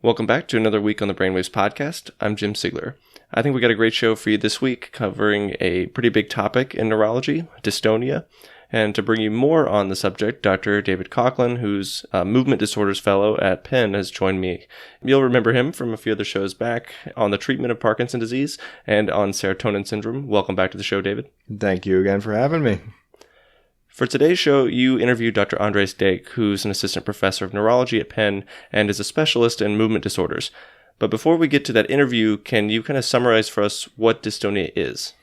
Welcome back to another week on the BrainWaves podcast. I'm Jim Sigler. I think we got a great show for you this week, covering a pretty big topic in neurology, dystonia. And to bring you more on the subject, Dr. David Coughlin, who's a movement disorders fellow at Penn, has joined me. You'll remember him from a few other shows back on the treatment of Parkinson's disease and on serotonin syndrome. Welcome back to the show, David. Thank you again for having me. For today's show, you interviewed Dr. Andres Deik, who's an assistant professor of neurology at Penn and is a specialist in movement disorders. But before we get to that interview, can you kind of summarize for us what dystonia is?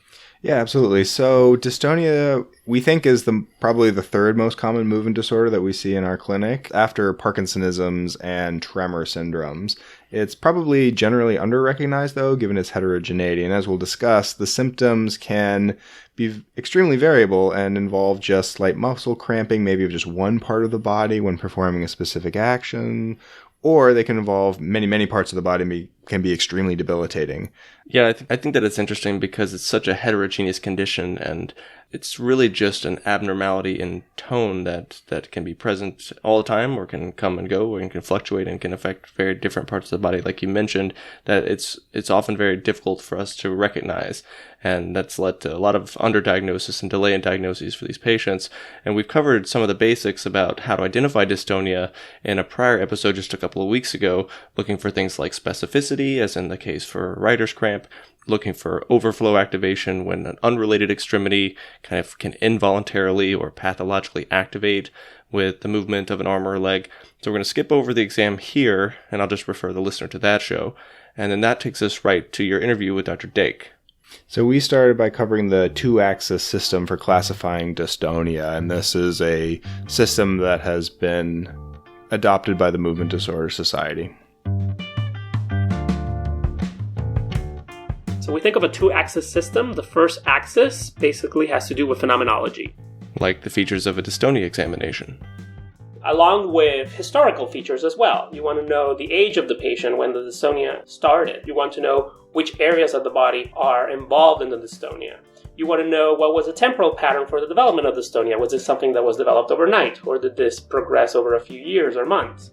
Yeah, absolutely. So dystonia, we think, is probably the third most common movement disorder that we see in our clinic after Parkinsonisms and tremor syndromes. It's probably generally under-recognized, though, given its heterogeneity. And as we'll discuss, the symptoms can be extremely variable and involve just slight muscle cramping, maybe of just one part of the body when performing a specific action, or they can involve many parts of the body and can be extremely debilitating. Yeah, I think that it's interesting because it's such a heterogeneous condition, and it's really just an abnormality in tone that can be present all the time, or can come and go, and can fluctuate and can affect very different parts of the body. Like you mentioned, that it's often very difficult for us to recognize, and that's led to a lot of underdiagnosis and delay in diagnoses for these patients. And we've covered some of the basics about how to identify dystonia in a prior episode just a couple of weeks ago, looking for things like specificity, as in the case for writer's cramp, looking for overflow activation when an unrelated extremity kind of can involuntarily or pathologically activate with the movement of an arm or a leg. So we're going to skip over the exam here, and I'll just refer the listener to that show. And then that takes us right to your interview with Dr. Deik. So we started by covering the two-axis system for classifying dystonia, and this is a system that has been adopted by the Movement Disorder Society. So we think of a two-axis system. The first axis basically has to do with phenomenology, like the features of a dystonia examination, along with historical features as well. You want to know the age of the patient when the dystonia started. You want to know which areas of the body are involved in the dystonia. You want to know what was the temporal pattern for the development of dystonia. Was it something that was developed overnight, or did this progress over a few years or months?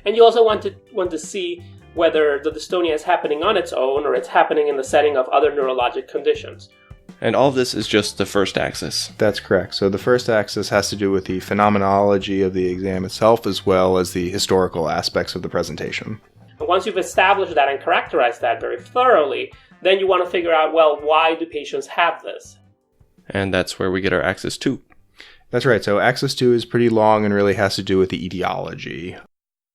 And you also want to see whether the dystonia is happening on its own or it's happening in the setting of other neurologic conditions. And all of this is just the first axis. That's correct. So the first axis has to do with the phenomenology of the exam itself, as well as the historical aspects of the presentation. And once you've established that and characterized that very thoroughly, then you want to figure out, well, why do patients have this? And that's where we get our axis 2. That's right. So axis 2 is pretty long and really has to do with the etiology.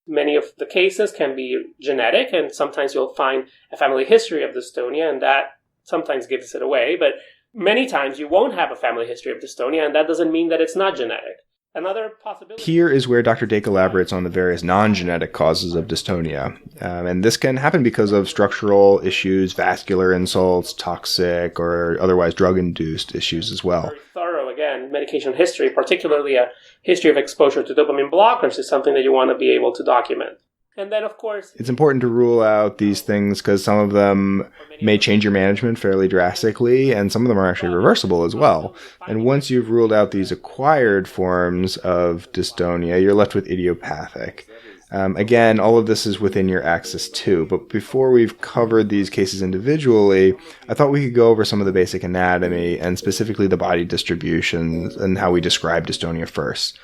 Many of the cases can be genetic, and sometimes you'll find a family history of dystonia, and that sometimes gives it away. But many times you won't have a family history of dystonia, and that doesn't mean that it's not genetic. Another possibility... Here is where Dr. Deik elaborates on the various non-genetic causes of dystonia. And this can happen because of structural issues, vascular insults, toxic or otherwise drug-induced issues as well. Very thorough, again, medication history, particularly a history of exposure to dopamine blockers, is something that you want to be able to document. And then, of course... It's important to rule out these things because some of them may change your management fairly drastically, and some of them are actually reversible as well. And once you've ruled out these acquired forms of dystonia, you're left with idiopathic. Again, all of this is within your axis 2, but before we've covered these cases individually, I thought we could go over some of the basic anatomy and specifically the body distributions and how we describe dystonia first.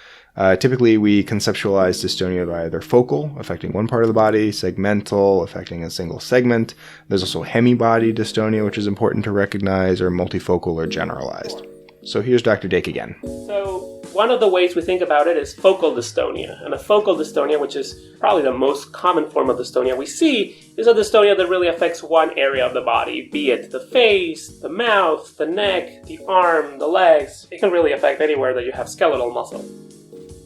Typically, we conceptualize dystonia by either focal, affecting one part of the body, segmental, affecting a single segment. There's also hemibody dystonia, which is important to recognize, or multifocal or generalized. So here's Dr. Deik again. So one of the ways we think about it is focal dystonia. And a focal dystonia, which is probably the most common form of dystonia we see, is a dystonia that really affects one area of the body, be it the face, the mouth, the neck, the arm, the legs. It can really affect anywhere that you have skeletal muscle.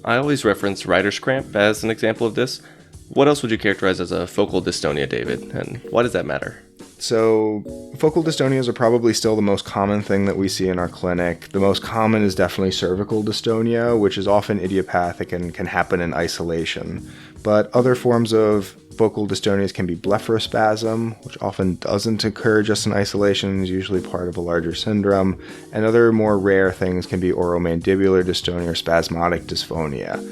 I always reference writer's cramp as an example of this. What else would you characterize as a focal dystonia, David? And why does that matter? So focal dystonias are probably still the most common thing that we see in our clinic. The most common is definitely cervical dystonia, which is often idiopathic and can happen in isolation. But other forms of focal dystonias can be blepharospasm, which often doesn't occur just in isolation, is usually part of a larger syndrome. And other more rare things can be oromandibular dystonia or spasmodic dysphonia.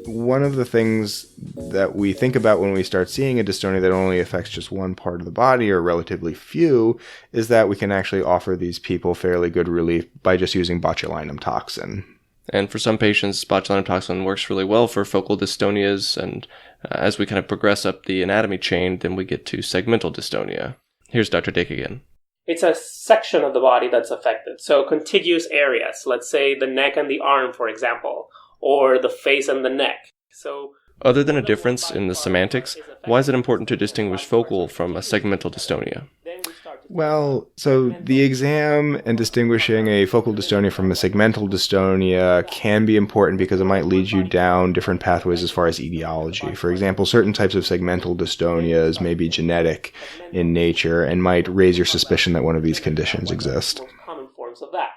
One of the things that we think about when we start seeing a dystonia that only affects just one part of the body, or relatively few, is that we can actually offer these people fairly good relief by just using botulinum toxin. And for some patients, botulinum toxin works really well for focal dystonias, and as we kind of progress up the anatomy chain, then we get to segmental dystonia. Here's Dr. Deik again. It's a section of the body that's affected. So contiguous areas, let's say the neck and the arm, for example, or the face and the neck. So, other than a difference in the semantics, why is it important to distinguish focal from a segmental dystonia? Well, so the exam and distinguishing a focal dystonia from a segmental dystonia can be important because it might lead you down different pathways as far as etiology. For example, certain types of segmental dystonias may be genetic in nature and might raise your suspicion that one of these conditions exist. Common forms of that.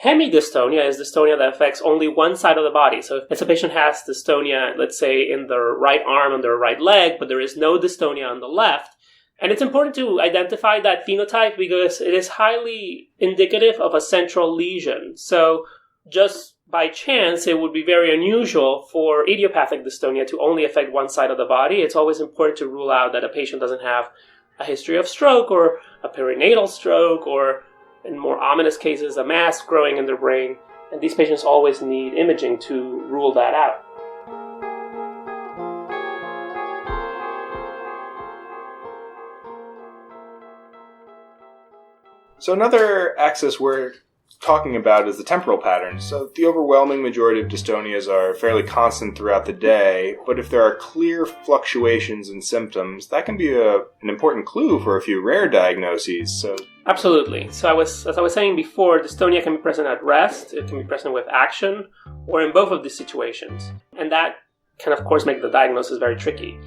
Hemidystonia is dystonia that affects only one side of the body. So if a patient has dystonia, let's say in their right arm and their right leg, but there is no dystonia on the left, and it's important to identify that phenotype because it is highly indicative of a central lesion. So just by chance, it would be very unusual for idiopathic dystonia to only affect one side of the body. It's always important to rule out that a patient doesn't have a history of stroke or a perinatal stroke or, in more ominous cases, a mass growing in their brain, and these patients always need imaging to rule that out. So another axis we're talking about is the temporal pattern. So the overwhelming majority of dystonias are fairly constant throughout the day, but if there are clear fluctuations in symptoms, that can be an important clue for a few rare diagnoses. Absolutely. So as I was saying before, dystonia can be present at rest, it can be present with action, or in both of these situations. And that can, of course, make the diagnosis very tricky.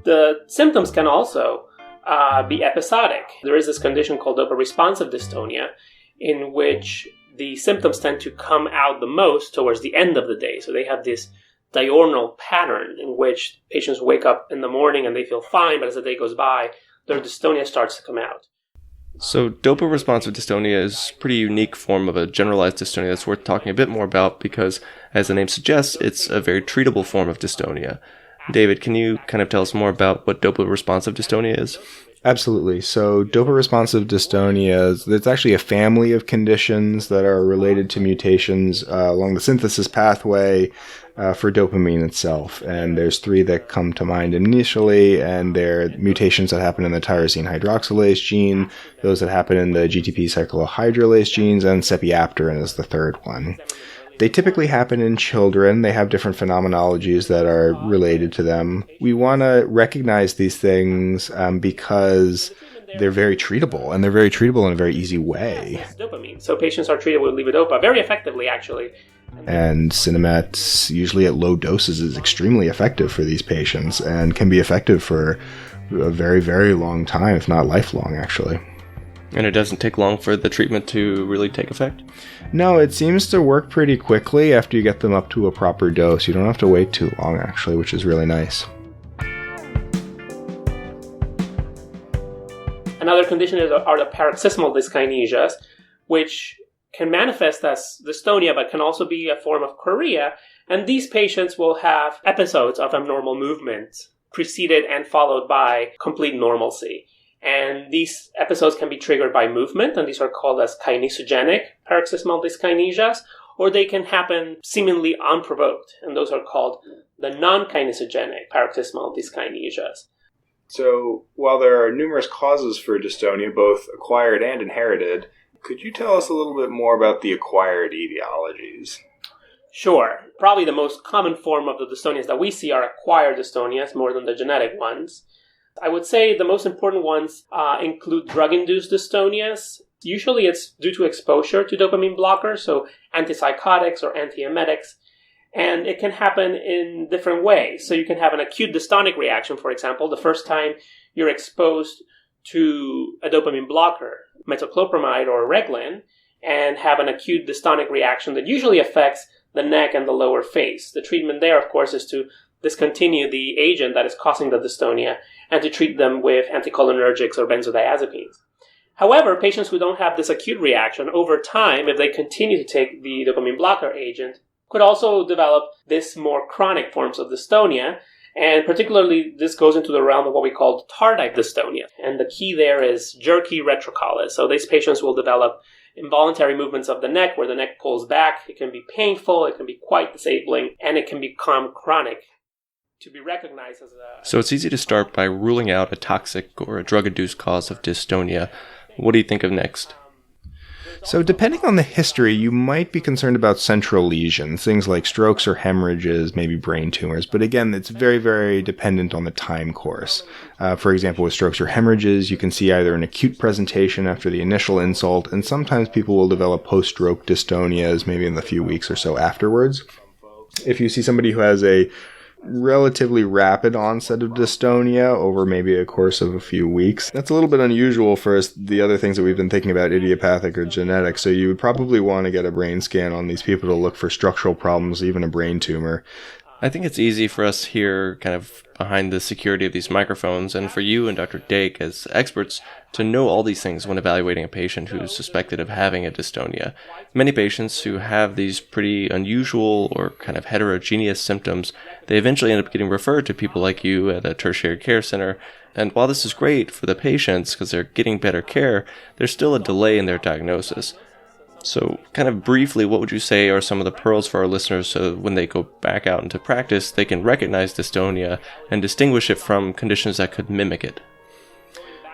The symptoms can also be episodic. There is this condition called dopa-responsive dystonia, in which the symptoms tend to come out the most towards the end of the day. So they have this diurnal pattern in which patients wake up in the morning and they feel fine, but as the day goes by, their dystonia starts to come out. So dopa-responsive dystonia is a pretty unique form of a generalized dystonia that's worth talking a bit more about because, as the name suggests, it's a very treatable form of dystonia. David, can you kind of tell us more about what dopa-responsive dystonia is? Absolutely. So dopa-responsive dystonia, it's actually a family of conditions that are related to mutations along the synthesis pathway for dopamine itself. And there's three that come to mind initially, and they're mutations that happen in the tyrosine hydroxylase gene, those that happen in the GTP cyclohydrolase genes, and sepiapterin is the third one. They typically happen in children. They have different phenomenologies that are related to them. We want to recognize these things because they're very treatable, and they're very treatable in a very easy way. Dopamine. So patients are treated with levodopa very effectively, actually. And Sinemet, usually at low doses, is extremely effective for these patients and can be effective for a very, very long time, if not lifelong, actually. And it doesn't take long for the treatment to really take effect? No, it seems to work pretty quickly after you get them up to a proper dose. You don't have to wait too long, actually, which is really nice. Another condition are the paroxysmal dyskinesias, which can manifest as dystonia, but can also be a form of chorea. And these patients will have episodes of abnormal movement preceded and followed by complete normalcy. And these episodes can be triggered by movement, and these are called as kinesogenic paroxysmal dyskinesias, or they can happen seemingly unprovoked, and those are called the non-kinesogenic paroxysmal dyskinesias. So, while there are numerous causes for dystonia, both acquired and inherited, could you tell us a little bit more about the acquired etiologies? Sure. Probably the most common form of the dystonias that we see are acquired dystonias more than the genetic ones. I would say the most important ones include drug-induced dystonias. Usually it's due to exposure to dopamine blockers, so antipsychotics or antiemetics. And it can happen in different ways. So you can have an acute dystonic reaction, for example, the first time you're exposed to a dopamine blocker, metoclopramide or Reglan, and have an acute dystonic reaction that usually affects the neck and the lower face. The treatment there, of course, is to discontinue the agent that is causing the dystonia and to treat them with anticholinergics or benzodiazepines. However, patients who don't have this acute reaction, over time, if they continue to take the dopamine blocker agent, could also develop this more chronic forms of dystonia. And particularly, this goes into the realm of what we call tardive dystonia. And the key there is jerky retrocollis. So these patients will develop involuntary movements of the neck where the neck pulls back. It can be painful, it can be quite disabling, and it can become chronic. To be recognized as a... So it's easy to start by ruling out a toxic or a drug-induced cause of dystonia. What do you think of next? So depending on the history, you might be concerned about central lesions, things like strokes or hemorrhages, maybe brain tumors. But again, it's very, very dependent on the time course. For example, with strokes or hemorrhages, you can see either an acute presentation after the initial insult, and sometimes people will develop post-stroke dystonias maybe in the few weeks or so afterwards. If you see somebody who has a relatively rapid onset of dystonia over maybe a course of a few weeks, that's a little bit unusual for the other things that we've been thinking about, idiopathic or genetic. So you would probably want to get a brain scan on these people to look for structural problems, even a brain tumor. I think it's easy for us here, kind of behind the security of these microphones, and for you and Dr. Deik as experts to know all these things when evaluating a patient who's suspected of having a dystonia. Many patients who have these pretty unusual or kind of heterogeneous symptoms, they eventually end up getting referred to people like you at a tertiary care center. And while this is great for the patients because they're getting better care, there's still a delay in their diagnosis. So kind of briefly, what would you say are some of the pearls for our listeners so when they go back out into practice, they can recognize dystonia and distinguish it from conditions that could mimic it?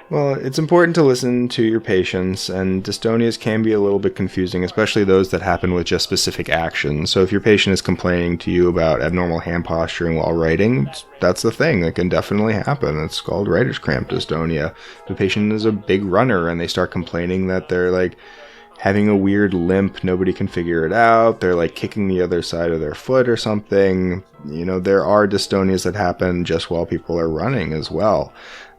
Well, it's important to listen to your patients, and dystonias can be a little bit confusing, especially those that happen with just specific actions. So if your patient is complaining to you about abnormal hand posturing while writing, that's the thing that can definitely happen. It's called writer's cramp dystonia. If the patient is a big runner and they start complaining that they're having a weird limp, nobody can figure it out, they're kicking the other side of their foot or something, there are dystonias that happen just while people are running as well.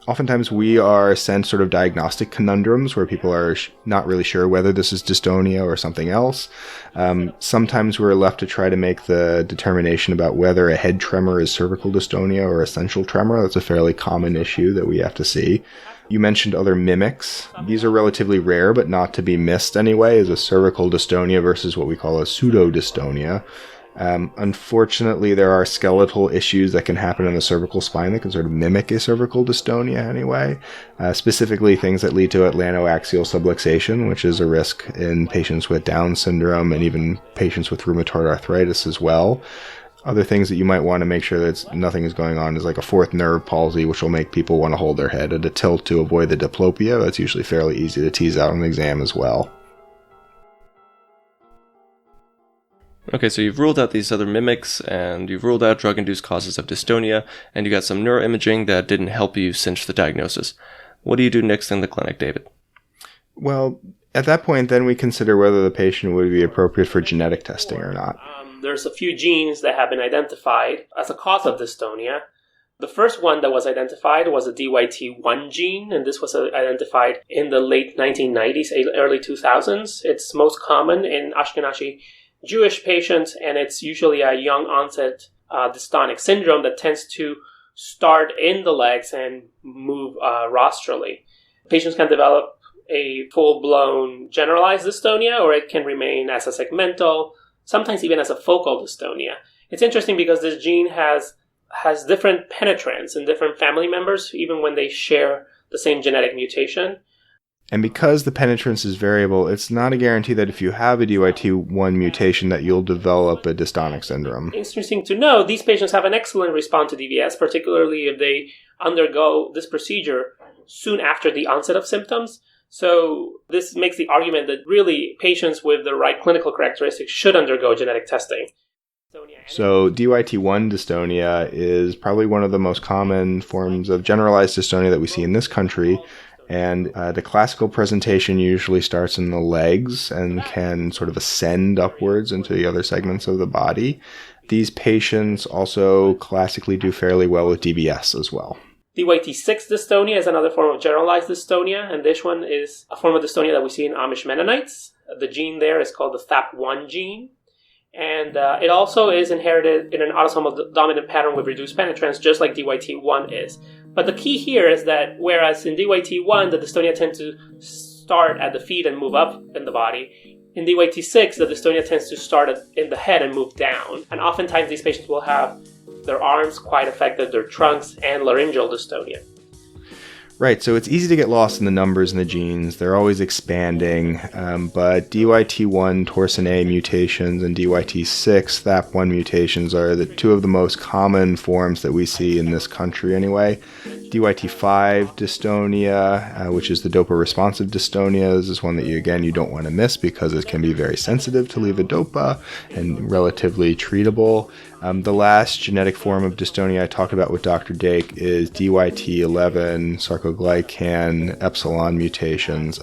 Oftentimes we are sent sort of diagnostic conundrums where people are not really sure whether this is dystonia or something else. Sometimes we're left to try to make the determination about whether a head tremor is cervical dystonia or essential tremor. That's a fairly common issue that we have to see. You mentioned other mimics. These are relatively rare, but not to be missed anyway, as a cervical dystonia versus what we call a pseudo-dystonia. Unfortunately, there are skeletal issues that can happen in the cervical spine that can sort of mimic a cervical dystonia anyway. Specifically, things that lead to atlantoaxial subluxation, which is a risk in patients with Down syndrome and even patients with rheumatoid arthritis as well. Other things that you might want to make sure that nothing is going on is like a fourth nerve palsy, which will make people want to hold their head at a tilt to avoid the diplopia. That's usually fairly easy to tease out on the exam as well. Okay, so you've ruled out these other mimics, and you've ruled out drug-induced causes of dystonia, and you got some neuroimaging that didn't help you cinch the diagnosis. What do you do next in the clinic, David? Well, at that point, then we consider whether the patient would be appropriate for genetic testing or not. There's a few genes that have been identified as a cause of dystonia. The first one that was identified was a DYT1 gene, and this was identified in the late 1990s, early 2000s. It's most common in Ashkenazi Jewish patients, and it's usually a young onset dystonic syndrome that tends to start in the legs and move rostrally. Patients can develop a full-blown generalized dystonia, or it can remain as a segmental, sometimes even as a focal dystonia. It's interesting because this gene has different penetrants in different family members, even when they share the same genetic mutation. And because the penetrance is variable, it's not a guarantee that if you have a DYT1 mutation that you'll develop a dystonic syndrome. Interesting to know, these patients have an excellent response to DVS, particularly if they undergo this procedure soon after the onset of symptoms. So this makes the argument that really patients with the right clinical characteristics should undergo genetic testing. So DYT1 dystonia is probably one of the most common forms of generalized dystonia that we see in this country. And the classical presentation usually starts in the legs and can sort of ascend upwards into the other segments of the body. These patients also classically do fairly well with DBS as well. DYT6 dystonia is another form of generalized dystonia, and this one is a form of dystonia that we see in Amish Mennonites. The gene there is called the THAP1 gene, and it also is inherited in an autosomal dominant pattern with reduced penetrance, just like DYT1 is. But the key here is that whereas in DYT1, the dystonia tends to start at the feet and move up in the body, In DYT6, the dystonia tends to start in the head and move down. And oftentimes these patients will have their arms quite affected, their trunks, and laryngeal dystonia. Right, so it's easy to get lost in the numbers and the genes. They're always expanding, but DYT1 torsin A mutations and DYT6 THAP1 mutations are the two of the most common forms that we see in this country anyway. DYT5 dystonia, which is the dopa-responsive dystonia. This is one that you don't want to miss because it can be very sensitive to levodopa and relatively treatable. The last genetic form of dystonia I talked about with Dr. Deik is DYT11 sarcoglycan epsilon mutations,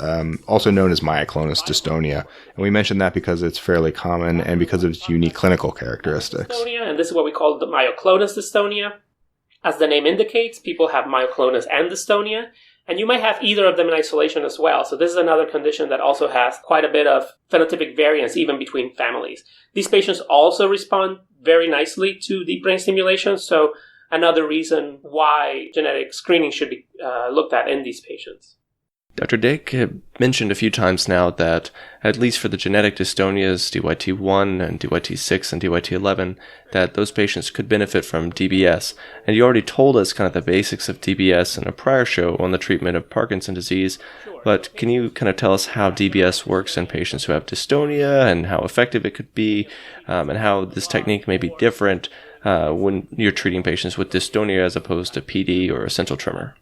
also known as myoclonus dystonia. And we mentioned that because it's fairly common and because of its unique clinical characteristics. And this is what we call the myoclonus dystonia. As the name indicates, people have myoclonus and dystonia, and you might have either of them in isolation as well. So this is another condition that also has quite a bit of phenotypic variance even between families. These patients also respond very nicely to deep brain stimulation, so another reason why genetic screening should be looked at in these patients. Dr. Deik mentioned a few times now that, at least for the genetic dystonias, DYT1 and DYT6 and DYT11, that those patients could benefit from DBS. And you already told us kind of the basics of DBS in a prior show on the treatment of Parkinson's disease, but can you kind of tell us how DBS works in patients who have dystonia and how effective it could be, and how this technique may be different when you're treating patients with dystonia as opposed to PD or essential tremor?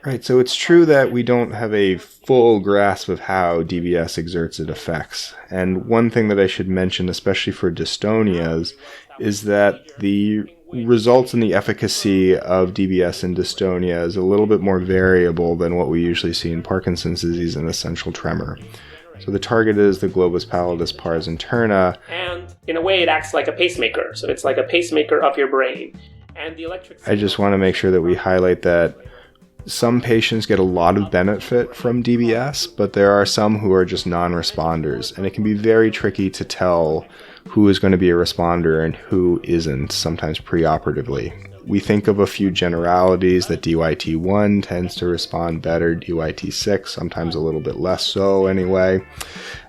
Right, so it's true that we don't have a full grasp of how DBS exerts its effects. And one thing that I should mention, especially for dystonias, is that the results in the efficacy of DBS in dystonia is a little bit more variable than what we usually see in Parkinson's disease and essential tremor. So the target is the globus pallidus pars interna. And in a way, it acts like a pacemaker. So it's like a pacemaker of your brain. And the electric... I just want to make sure that we highlight that some patients get a lot of benefit from DBS, but there are some who are just non-responders, and it can be very tricky to tell who is going to be a responder and who isn't, sometimes preoperatively. We think of a few generalities that DYT1 tends to respond better, DYT6 sometimes a little bit less so anyway.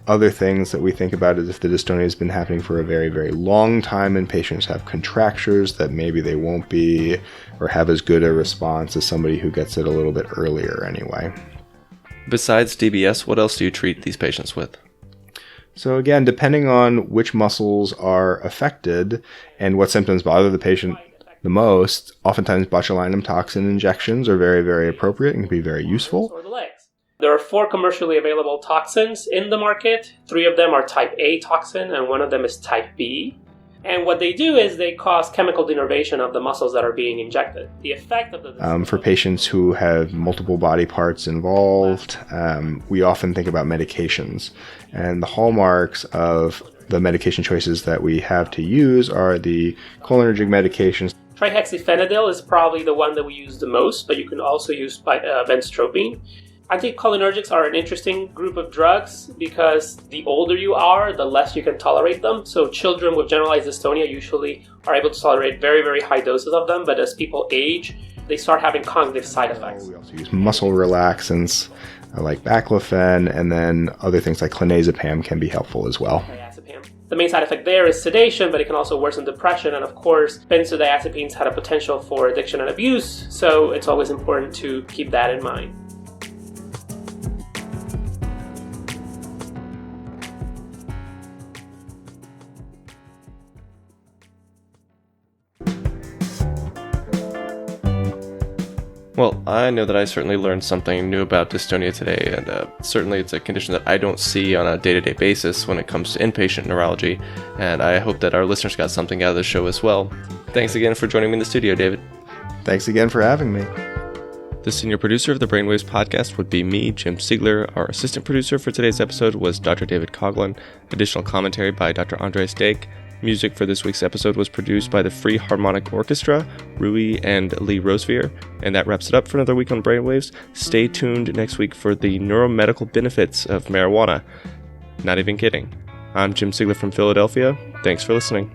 Other things that we think about is if the dystonia has been happening for a very, very long time and patients have contractures, that maybe they won't be or have as good a response as somebody who gets it a little bit earlier anyway. Besides DBS, what else do you treat these patients with? So again, depending on which muscles are affected and what symptoms bother the patient the most, oftentimes botulinum toxin injections are very, very appropriate and can be very useful. Or the legs. There are 4 commercially available toxins in the market. 3 of them are type A toxin and 1 of them is type B. And what they do is they cause chemical denervation of the muscles that are being injected. The effect of the... For patients who have multiple body parts involved, we often think about medications. And the hallmarks of the medication choices that we have to use are the cholinergic medications. Trihexyphenidyl is probably the one that we use the most, but you can also use benztropine. Anticholinergics are an interesting group of drugs because the older you are, the less you can tolerate them. So children with generalized dystonia usually are able to tolerate very, very high doses of them, but as people age, they start having cognitive side effects. We also use muscle relaxants like baclofen, and then other things like clonazepam can be helpful as well. The main side effect there is sedation, but it can also worsen depression, and of course, benzodiazepines had a potential for addiction and abuse, so it's always important to keep that in mind. Well, I know that I certainly learned something new about dystonia today, and certainly it's a condition that I don't see on a day-to-day basis when it comes to inpatient neurology, and I hope that our listeners got something out of the show as well. Thanks again for joining me in the studio, David. Thanks again for having me. The senior producer of the BrainWaves podcast would be me, Jim Siegler. Our assistant producer for today's episode was Dr. David Coughlin. Additional commentary by Dr. Andres Deik. Music for this week's episode was produced by the Free Harmonic Orchestra, Rui and Lee Rosevier. And that wraps it up for another week on BrainWaves. Stay tuned next week for the neuromedical benefits of marijuana. Not even kidding. I'm Jim Siegler from Philadelphia. Thanks for listening.